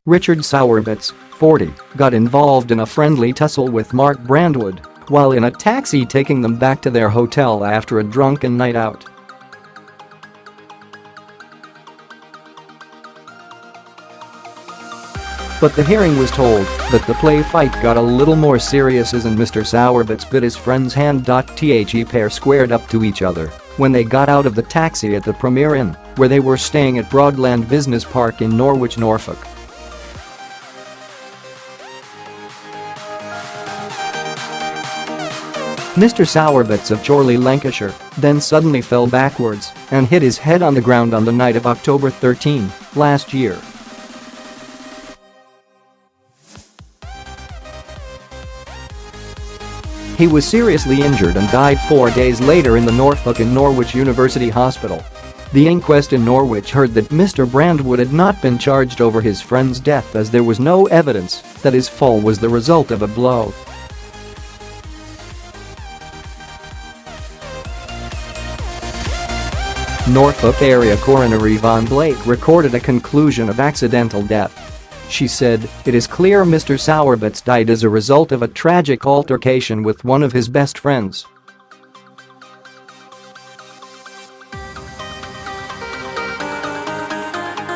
Richard Sowerbutts, 40, got involved in a friendly tussle with Marc Brandwood while in a taxi taking them back to their hotel after a drunken night out. But the hearing was told that the play fight got a little more serious as Mr Sowerbutts bit his friend's hand.The pair squared up to each other when they got out of the taxi at the Premier Inn, where they were staying at Broadland Business Park in Norwich, Norfolk. Mr Sowerbutts of Chorley, Lancashire, then suddenly fell backwards and hit his head on the ground on the night of October 13 last year. He was seriously injured and died 4 days later in the Norfolk and Norwich University Hospital. The inquest in Norwich heard that Mr Brandwood had not been charged over his friend's death as there was no evidence that his fall was the result of a blow. Norfolk area coroner Yvonne Blake recorded a conclusion of accidental death. She said, "It is clear Mr Sowerbutts died as a result of a tragic altercation with one of his best friends."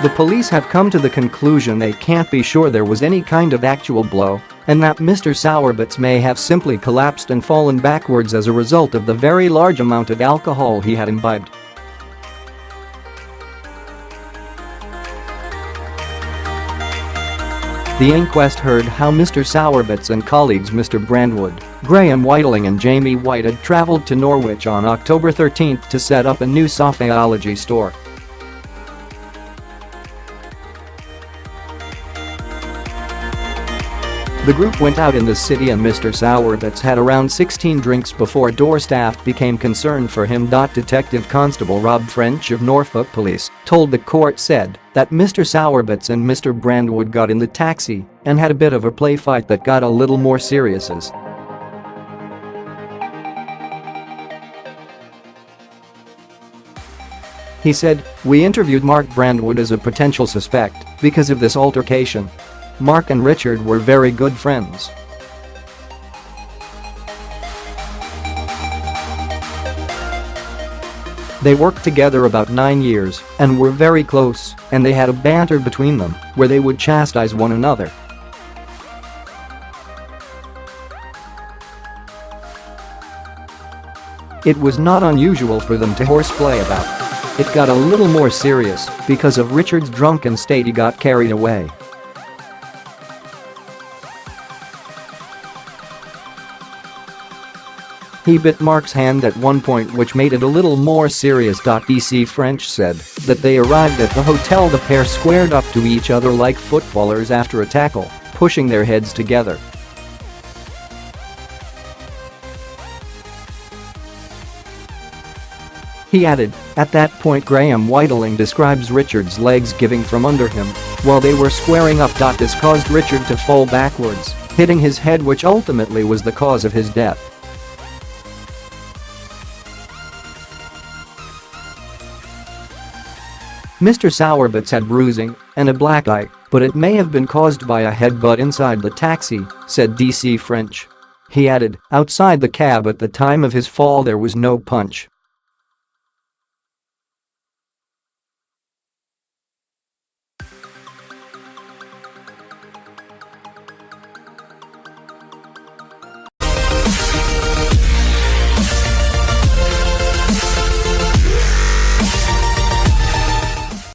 The police have come to the conclusion they can't be sure there was any kind of actual blow and that Mr Sowerbutts may have simply collapsed and fallen backwards as a result of the very large amount of alcohol he had imbibed. The inquest heard how Mr Sowerbutts and colleagues Mr Brandwood, Graham Whitling and Jamie White had travelled to Norwich on October 13 to set up a new Sofaology store. The group went out in the city and Mr Sowerbutts had around 16 drinks before door staff became concerned for him.Detective Constable Rob French of Norfolk Police told the court said that Mr Sowerbutts and Mr Brandwood got in the taxi and had a bit of a play fight that got a little more serious as he said, "We interviewed Marc Brandwood as a potential suspect because of this altercation. Marc and Richard were very good friends. They worked together about 9 years and were very close, and they had a banter between them where they would chastise one another." It was not unusual for them to horseplay about. It got a little more serious because of Richard's drunken state. He got carried away. He bit Marc's hand at one point, which made it a little more serious.DC. French said that they arrived at the hotel. The pair squared up to each other like footballers after a tackle, pushing their heads together. He added, "At that point Graham Whitling describes Richard's legs giving from under him while they were squaring up. This caused Richard to fall backwards, hitting his head, which ultimately was the cause of his death." Mr Sowerbutts had bruising and a black eye, but it may have been caused by a headbutt inside the taxi, said DC French. He added, "Outside the cab at the time of his fall there was no punch."